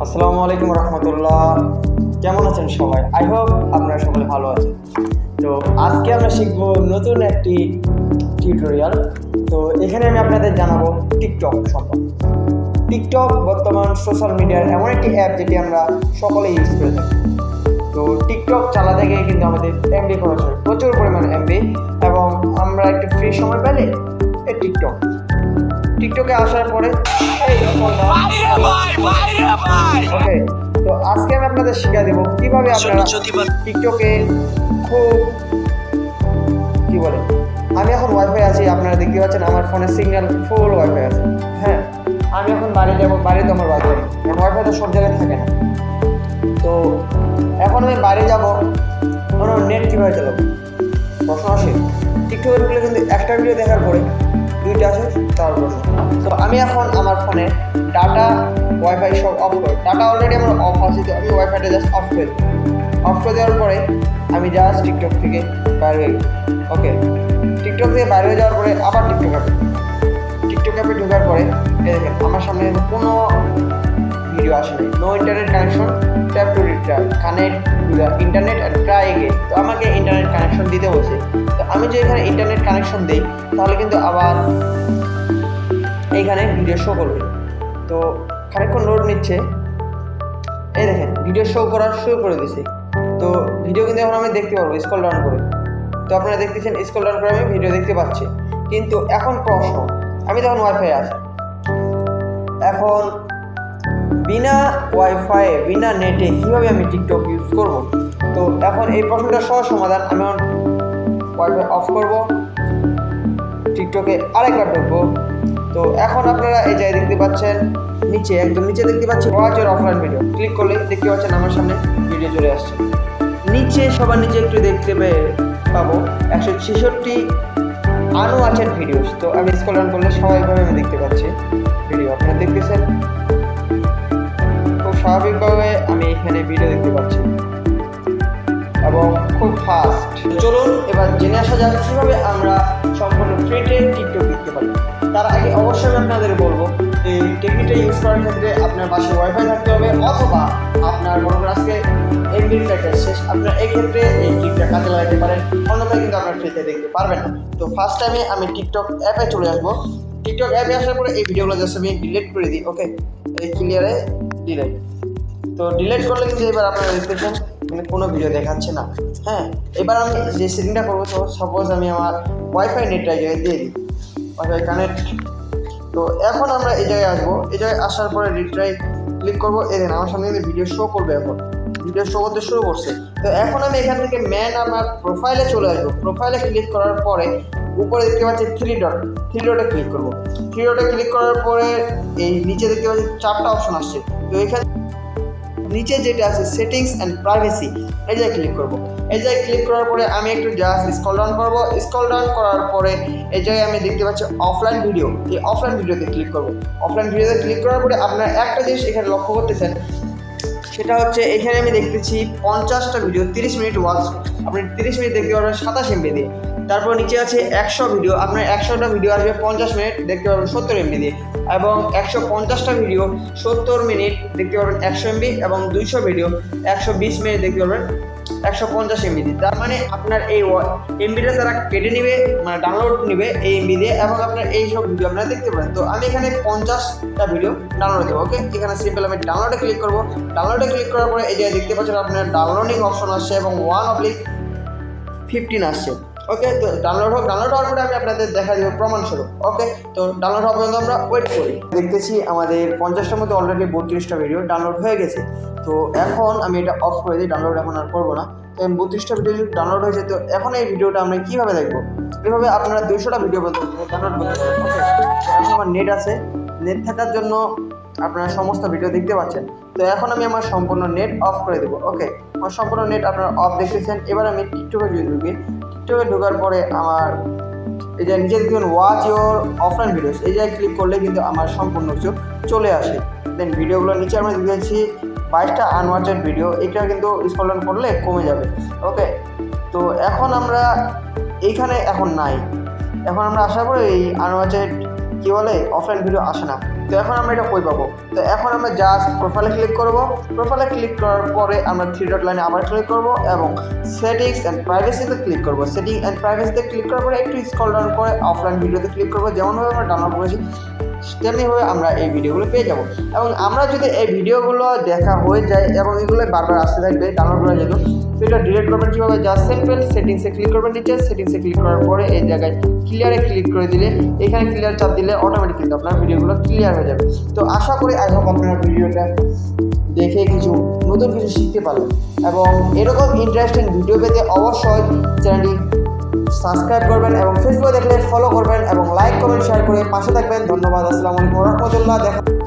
আসসালামু আলাইকুম রহমতুল্লাহ। কেমন আছেন সবাই? আই হোপ আপনারা সকলে ভালো আছেন। তো আজকে আমরা শিখব নতুন একটি টিউটোরিয়াল। তো এখানে আমি আপনাদের জানাবো টিকটক সম্পর্কে। টিকটক বর্তমান সোশ্যাল মিডিয়ার এমন একটি অ্যাপ যেটি আমরা সকলেই ইউজ করে থাকি। তো টিকটক চালাতে গিয়ে কিন্তু আমাদের এমবি খরচ হয়, প্রচুর পরিমাণে এমবি, এবং আমরা একটু ফ্রি সময় পেলে এই টিকটকে আসার পরে ওকে, তো আজকে আমি আপনাদের শিখিয়ে দেবো কিভাবে আপনারা টিকটকে খুব কি বলে, আমি এখন ওয়াইফাই আছি, আপনারা দেখতে পাচ্ছেন আমার ফোনের সিগন্যাল ফুল ওয়াইফাই আছে। হ্যাঁ, আমি এখন বাড়ি যাবো, বাড়িতে আমার ওয়াইফাই, কারণ ওয়াইফাই তো সব জায়গায় থাকে না। তো এখন আমি বাড়ি যাবো, নেট কীভাবে চালাবো প্রশ্ন আসে। টিকটকের গুলো কিন্তু একটা ভিডিও দেখার পরে দুইটা আসে তার প্রশ্ন। তো আমি এখন আমার ফোনে ডাটা ওয়াইফাই সব অফ করি, ডাটা অলরেডি আমার অফ আছে, তো আমি ওয়াইফাইটা জাস্ট অফ করে দিই। অফ করে দেওয়ার পরে আমি জাস্ট টিকটক থেকে বাইরে হয়ে গেছি। ওকে, টিকটক থেকে বাইরে হয়ে যাওয়ার পরে আবার টিকটক অ্যাপে ঢোকার পরে দেখেন আমার সামনে কোনো ভিডিও আসেনি। No internet connection, tap to connect to the internet and try again. তো আমাকে ইন্টারনেট কানেকশন দিতে বলছে। তো আমি যে এখানে ইন্টারনেট কানেকশন দিই তাহলে কিন্তু আবার এইখানে ভিডিও শো করবে। তো খানিকক্ষণ লোড নিচ্ছে, এই দেখেন ভিডিও শো করা শুরু করে দিয়েছে। তো ভিডিও কিন্তু এখন আমি দেখতে পারবো স্ক্রল ডাউন করে। তো আপনারা দেখতেছেন স্ক্রল ডাউন করে আমি ভিডিও দেখতে পাচ্ছি। কিন্তু এখন প্রশ্ন, আমি তখন ওয়াইফাই আছে, এখন বিনা ওয়াইফাই বিনা নেটে কীভাবে আমি টিকটক ইউজ করব? তো এখন এই প্রশ্নটা সহজ সমাধান। আমি ওয়াইফাই অফ করব, টিকটকে আরেকবার ঢুকবো। তো এখন আপনারা এই জায়গায় দেখতে পাচ্ছেন নিচে, একদম নিচে দেখতে পাচ্ছেন watch your offline video. Click করলে দেখতে পাচ্ছেন আমার সামনে ভিডিও চলে আসছে। নিচে সবার নিচে একটু দেখতে পাবো 166 আনওয়াচেড ভিডিওস। তো আমি স্ক্রল ডাউন করলে স্বাভাবিকভাবে আমি দেখতে পাচ্ছি ভিডিও, আপনারা দেখতেছেন খুব স্বাভাবিকভাবে আমি এখানে ভিডিও দেখতে পাচ্ছি এবং খুব ফাস্ট। চলুন এবার জেনে আসা যাক কীভাবে আমরা সম্পূর্ণ ফ্রিতে টিকটক দেখতে পারি। তার আগে অবশ্যই আমি আপনাদের বলবো এই টেকনিকটা ইউজ করার ক্ষেত্রে আপনার বাসায় ওয়াইফাই থাকতে হবে, অথবা আপনার মনে করেন আজকে এমবির প্যাকেজ শেষ, আপনার এই ক্ষেত্রে এই টিকটক কাজে লাগাতে পারেন, অন্যথায় কিন্তু আপনার ফ্রিতে দেখতে পারবেন না। তো ফার্স্ট টাইমে আমি টিকটক অ্যাপে চলে আসবো। টিকটক অ্যাপে আসার পরে এই ভিডিওগুলো জাস্ট আমি ডিলিট করে দিই। ওকে, এই ক্লিয়ারে ডিলিট। তো ডিলিট করলে কিন্তু এবার আপনারা দেখতেছেন মানে কোনো ভিডিও দেখাচ্ছে না। হ্যাঁ, এবার আমি যে সেটিংটা করবো, তো সাপোজ আমি আমার ওয়াইফাই নেটটা এই জায়গায় দিয়ে দিই, ওয়াইফাই কানেক্ট। তো এখন আমরা এই জায়গায় আসবো, এই জায়গায় আসার পরে রিট্রাই ক্লিক করবো। এই দেখেন আমার সামনে কিন্তু ভিডিও শো করবে, এখন ভিডিও শো করতে শুরু করছে। তো এখন আমি এখান থেকে আমার প্রোফাইলে চলে আসবো। প্রোফাইলে ক্লিক করার পরে উপরে দেখতে পাচ্ছি থ্রি ডটে ক্লিক করবো। থ্রি ডটে ক্লিক করার পরে এই নিচে দেখতে পাচ্ছি 4টা অপশন আসছে। তো এখানে নিচে যেটা আছে সেটিংস অ্যান্ড প্রাইভেসি, এই জায়গায় ক্লিক করবো। এই জায়গায় ক্লিক করার পরে আমি একটু জাস্ট স্ক্রল ডাউন করবো। স্ক্রল ডাউন করার পরে এই জায়গায় আমি দেখতে পাচ্ছি অফলাইন ভিডিও, এই অফলাইন ভিডিওতে ক্লিক করবো। অফলাইন ভিডিওতে ক্লিক করার পরে আপনার একটা জিনিস এখানে লক্ষ্য করতেছেন, সেটা হচ্ছে এখানে আমি দেখতেছি 50টা ভিডিও 30 মিনিট ওয়াচ, আপনি 30 মিনিট দেখতে পারবেন 27 এমবি দিয়ে। তারপর নিচে আছে 100 ভিডিও, আপনার 100টা ভিডিও আসবে 50 মিনিট দেখতে পারবেন 70 এমবি দিয়ে, এবং 150টা ভিডিও 70 মিনিট দেখতে পারবেন 100 এমবি, এবং 200 ভিডিও 120 মিনিট দেখতে পারবেন 150 এমবি দিয়ে। তার মানে আপনার এই এমবিটা তারা কেটে নেবে, মানে ডাউনলোড নেবে এই এমবি দিয়ে, এবং আপনার এই সব ভিডিও আপনারা দেখতে পারেন। তো আমি এখানে 50টা ভিডিও ডাউনলোড দেবো। ওকে, এখানে সিম্পল আমি ডাউনলোডে ক্লিক করবো। ডাউনলোডে ক্লিক করার পরে এই যে দেখতে পাচ্ছেন আপনার ডাউনলোডিং অপশন আসছে এবং 1/15 আসছে। ওকে, তো ডাউনলোড হওয়ার পরে আমি আপনাদের দেখা দেবো প্রমাণস্বরূপ। ওকে, তো ডাউনলোড হওয়ার পর্যন্ত আমরা ওয়েট করি। দেখতেছি আমাদের 50টার মধ্যে অলরেডি 32টা ভিডিও ডাউনলোড হয়ে গেছে। তো এখন আমি এটা অফ করে দিই, ডাউনলোড এখন আর করবো না। তো 32টা ভিডিও ডাউনলোড হয়েছে। তো এখন এই ভিডিওটা আমরা কীভাবে দেখবো? এভাবে আপনারা 200টা ভিডিও ডাউনলোড করতে পারেন। ওকে, এখন আমার নেট আছে, নেট থাকার জন্য আপনারা সমস্ত ভিডিও দেখতে পাচ্ছেন। তো এখন আমি আমার সম্পূর্ণ নেট অফ করে দেবো। ওকে, আমার সম্পূর্ণ নেট আপনারা অফ দেখতেছেন। এবার আমি টিকটকে ঢুকি। টিকটকে ঢোকার পরে আমার এই যে নিজে দেখবেন ওয়াচ ইওর অফলাইন ভিডিওস, এই জায়গায় ক্লিক করলে কিন্তু আমার সম্পূর্ণ কিছু চলে আসে। দেন ভিডিওগুলো নিচে আমরা দেখেছি 22টা আনওয়াচেড ভিডিও, এটা কিন্তু স্ক্রল ডাউন করলে কমে যাবে। ওকে, তো এখন আমরা এইখানে এখন নাই, এখন আমরা আসার পরে এই আনওয়াচেড কী বলে অফলাইন ভিডিও আসে না। তো এখন আমরা এটা কই পাবো? তো এখন আমরা জাস্ট প্রোফাইলে ক্লিক করব। প্রোফাইলে ক্লিক করার পরে আমরা 3 ডট লাইনে আবার ক্লিক করব এবং সেটিংস অ্যান্ড প্রাইভেসিতে ক্লিক করব। সেটিং অ্যান্ড প্রাইভেসিতে ক্লিক করার পরে একটু স্ক্রল ডাউন করে অফলাইন ভিডিওতে ক্লিক করব। যেমনভাবে আমরা ডাউনলোড করেছি তেমনিভাবে আমরা এই ভিডিওগুলো পেয়ে যাব। এবং আমরা যদি এই ভিডিওগুলো দেখা হয়ে যায় এবং এগুলো বারবার আসতে থাকবে ডাউনলোড করার জন্য, তো এটা ডিলিট করবেন কীভাবে? জাস্ট সিম্পল সেটিংসে ক্লিক করবেন, নিচে সেটিংসে ক্লিক করার পরে এই জায়গায় ক্লিয়ারে ক্লিক করে দিলে, এখানে ক্লিয়ার চাপ দিলে অটোমেটিক কিন্তু আপনার ভিডিওগুলো ক্লিয়ার হয়ে যাবে। তো আশা করি আই হোপ আপনারা ভিডিওটা দেখে কিছু নতুন কিছু শিখতে পারবেন এবং এরকম ইন্টারেস্টিং ভিডিও পেতে অবশ্যই চ্যানেলটি সাবস্ক্রাইব করবেন এবং ফেসবুকে দেখলে ফলো করবেন এবং লাইক কমেন্ট শেয়ার করে পাশে থাকবেন। ধন্যবাদ। আসসালামু আলাইকুম ওয়া রাহমাতুল্লাহ। দেখা